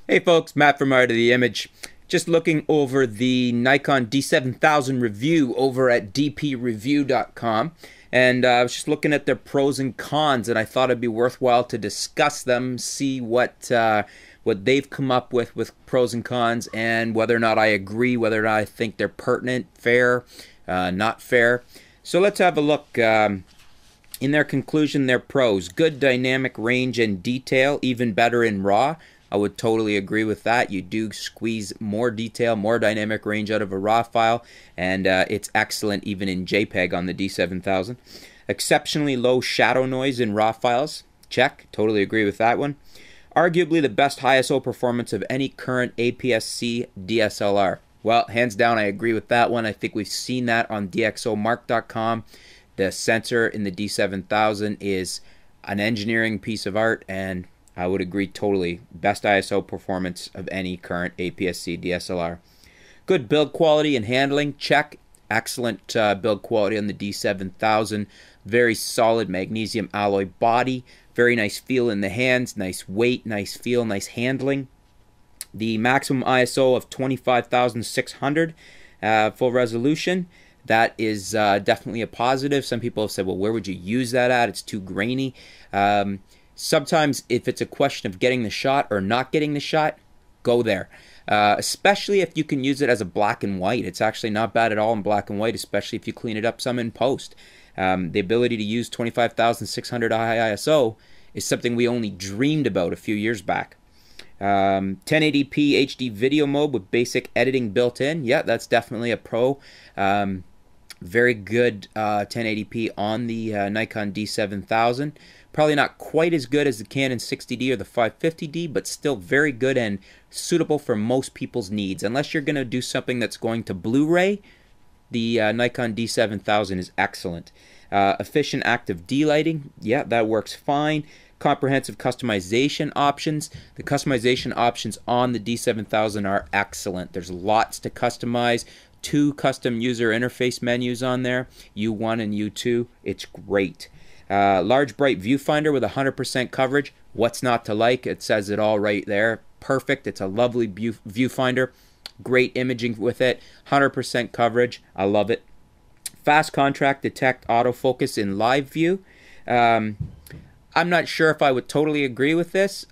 Hey folks, Matt from Art of the Image. Just looking over the Nikon D7000 review over at DPReview.com, and I was just looking at their pros and cons, and I thought it'd be worthwhile to discuss them, see what they've come up with pros and cons, and whether or not I agree, whether or not I think they're pertinent, fair, not fair. So let's have a look. In their conclusion, their pros: good dynamic range and detail, even better in RAW. I would totally agree with that. You do squeeze more detail, more dynamic range out of a RAW file, and it's excellent even in JPEG on the D7000. Exceptionally low shadow noise in RAW files. Check. Totally agree with that one. Arguably the best ISO performance of any current APS-C DSLR. Well, hands down, I agree with that one. I think we've seen that on DxOMark.com. The sensor in the D7000 is an engineering piece of art, and I would agree totally. Best ISO performance of any current APS-C DSLR. Good build quality and handling. Check. Excellent build quality on the D7000. Very solid magnesium alloy body. Very nice feel in the hands. Nice weight, nice feel, nice handling. The maximum ISO of 25,600 full resolution. That is definitely a positive. Some people have said, well, where would you use that at? It's too grainy. Sometimes if it's a question of getting the shot or not getting the shot, go there. Especially if you can use it as a black and white. It's actually not bad at all in black and white, especially if you clean it up some in post. The ability to use 25,600 ISO is something we only dreamed about a few years back. 1080p HD video mode with basic editing built in. Yeah, that's definitely a pro. Very good 1080p on the Nikon D7000. Probably not quite as good as the Canon 60D or the 550D, but still very good and suitable for most people's needs. Unless you're going to do something that's going to Blu-ray, the Nikon D7000 is excellent. Efficient active delighting, yeah, that works fine. Comprehensive customization options. The customization options on the D7000 are excellent. There's lots to customize. 2 custom user interface menus on there, U1 and U2. It's great. Large bright viewfinder with 100% coverage. What's not to like? It says it all right there. Perfect. It's a lovely viewfinder. Great imaging with it. 100% coverage. I love it. Fast contrast detect autofocus in live view. I'm not sure if I would totally agree with this.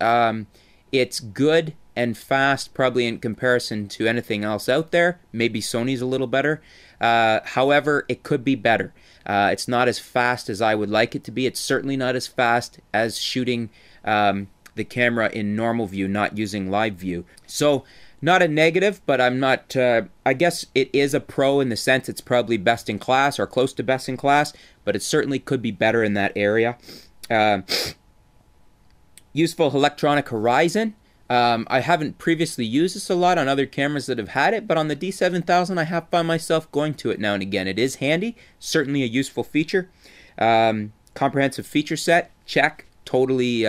It's good and fast, probably in comparison to anything else out there. Maybe Sony's a little better. However, it could be better. It's not as fast as I would like it to be. It's certainly not as fast as shooting the camera in normal view, not using live view. So, not a negative, but I'm not, I guess it is a pro in the sense it's probably best in class or close to best in class, but it certainly could be better in that area. Useful electronic horizon. I haven't previously used this a lot on other cameras that have had it, but on the D7000 I have found myself going to it now and again. It is handy, certainly a useful feature. Comprehensive feature set, check. Totally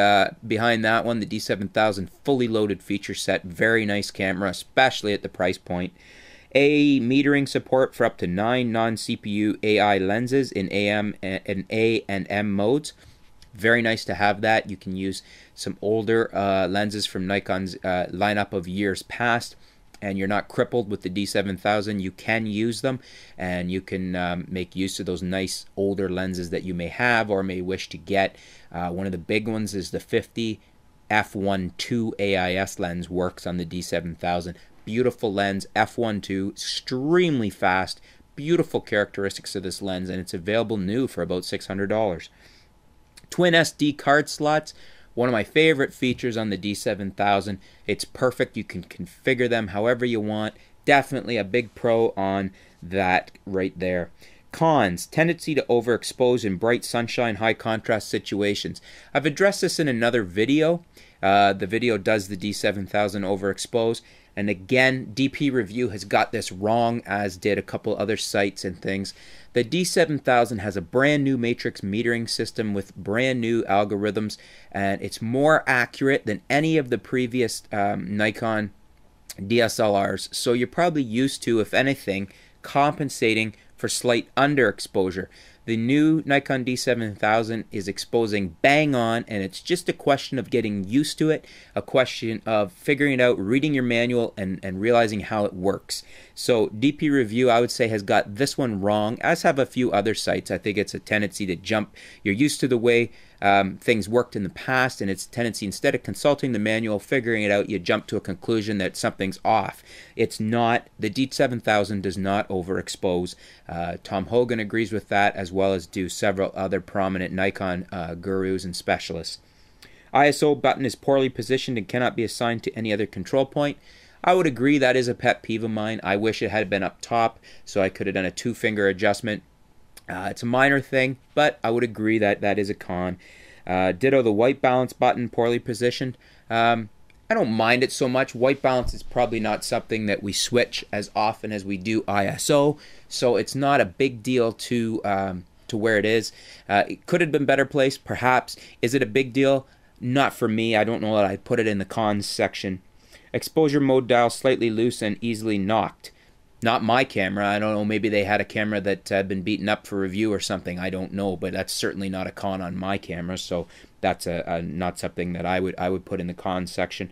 behind that one. The D7000 fully loaded feature set, very nice camera, especially at the price point. Metering support for up to 9 non-CPU AI lenses in AM and A and M modes. Very nice to have that. You can use some older lenses from Nikon's lineup of years past, and you're not crippled with the D7000. You can use them, and you can make use of those nice older lenses that you may have or may wish to get. One of the big ones is the 50 f1.2 AIS lens. Works on the D7000. Beautiful lens, f1.2, extremely fast. Beautiful characteristics of this lens, and it's available new for about $600. Twin SD card slots, one of my favorite features on the D7000. It's perfect. You can configure them however you want. Definitely a big pro on that right there. Cons: tendency to overexpose in bright sunshine, high contrast situations. I've addressed this in another video. The video does the D7000 overexpose. And again, DPReview has got this wrong, as did a couple other sites and things. The D7000 has a brand new matrix metering system with brand new algorithms, and it's more accurate than any of the previous Nikon DSLRs. So you're probably used to, if anything, compensating for slight underexposure. The new Nikon D7000 is exposing bang on, and it's just a question of getting used to it, a question of figuring it out, reading your manual, and realizing how it works. So DPReview, I would say, has got this one wrong, as have a few other sites. I think it's a tendency to jump. You're used to the way things worked in the past, and it's a tendency, instead of consulting the manual, figuring it out, you jump to a conclusion that something's off. It's not. The D7000 does not overexpose. Tom Hogan agrees with that, as well as do several other prominent Nikon gurus and specialists. ISO button is poorly positioned and cannot be assigned to any other control point. I would agree, that is a pet peeve of mine. I wish it had been up top so I could have done a 2-finger adjustment. It's a minor thing, but I would agree that that is a con. Ditto the white balance button, poorly positioned. I don't mind it so much. White balance is probably not something that we switch as often as we do ISO, so it's not a big deal to where it is. It could have been better placed, perhaps. Is it a big deal? Not for me. I don't know that I put it in the cons section. Exposure mode dial slightly loose and easily knocked. Not my camera. I don't know, maybe they had a camera that had been beaten up for review or something. I don't know, but that's certainly not a con on my camera, so that's not something that I would put in the cons section.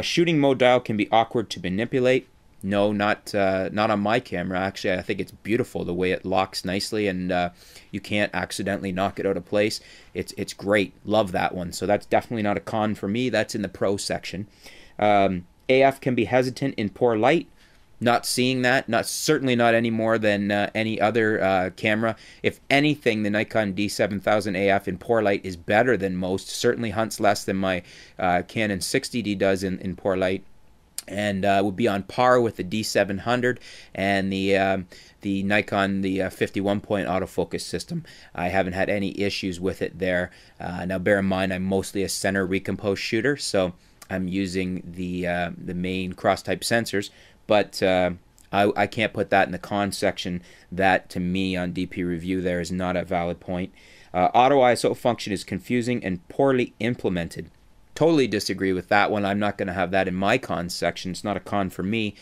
Shooting mode dial can be awkward to manipulate. No, not on my camera. Actually, I think it's beautiful the way it locks nicely, and you can't accidentally knock it out of place. It's great. Love that one. So that's definitely not a con for me. That's in the pro section. AF can be hesitant in poor light. Not seeing that, certainly not any more than any other camera. If anything, the Nikon D7000 AF in poor light is better than most. Certainly hunts less than my Canon 60D does in poor light, and would be on par with the D700 and the Nikon, the 51-point autofocus system. I haven't had any issues with it there. Now, bear in mind, I'm mostly a center recompose shooter, so I'm using the main cross-type sensors. But I can't put that in the con section. That, to me, on DPReview, there is not a valid point. Auto ISO function is confusing and poorly implemented. Totally disagree with that one. I'm not going to have that in my con section. It's not a con for me.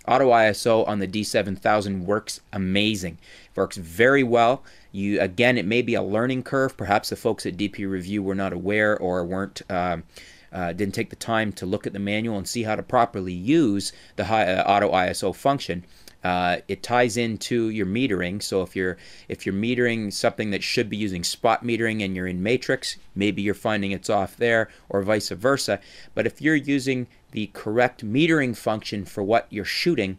Auto ISO on the D7000 works amazing. It works very well. Again, it may be a learning curve. Perhaps the folks at DPReview were not aware or weren't didn't take the time to look at the manual and see how to properly use the auto ISO function. It ties into your metering, so if you're metering something that should be using spot metering and you're in matrix, maybe you're finding it's off there, or vice versa. But if you're using the correct metering function for what you're shooting,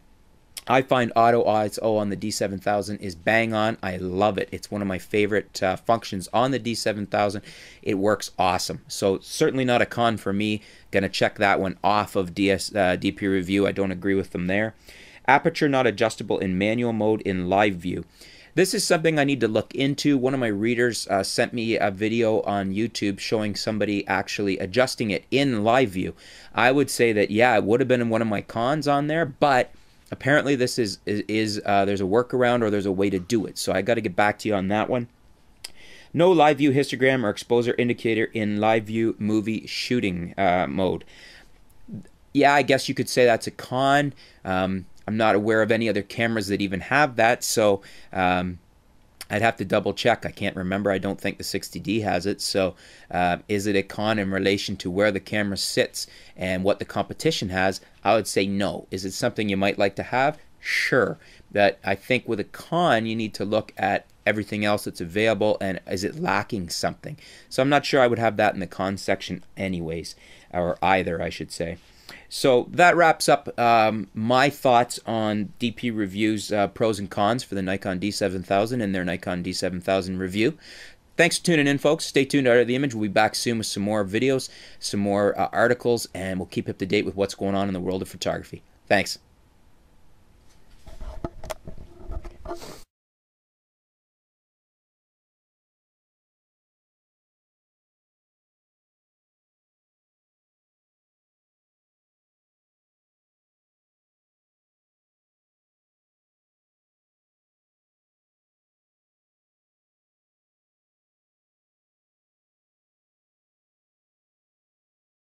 I find auto ISO on the D7000 is bang on. I love it. It's one of my favorite functions on the D7000. It works awesome. So certainly not a con for me. Gonna check that one off of DPReview. I don't agree with them there. Aperture not adjustable in manual mode in live view. This is something I need to look into. One of my readers sent me a video on YouTube showing somebody actually adjusting it in live view. I would say that, yeah, it would have been one of my cons on there, but apparently this there's a workaround, or there's a way to do it. So I got to get back to you on that one. No live view histogram or exposure indicator in live view movie shooting mode. Yeah, I guess you could say that's a con. I'm not aware of any other cameras that even have that, so I'd have to double check. I can't remember. I don't think the 60D has it. So is it a con in relation to where the camera sits and what the competition has? I would say no. Is it something you might like to have? Sure. But I think with a con, you need to look at everything else that's available, and is it lacking something? So I'm not sure I would have that in the con section anyways, or either, I should say. So that wraps up my thoughts on DPReview's pros and cons for the Nikon D7000 and their Nikon D7000 review. Thanks for tuning in, folks. Stay tuned to Art of the Image. We'll be back soon with some more videos, some more articles, and we'll keep up to date with what's going on in the world of photography. Thanks.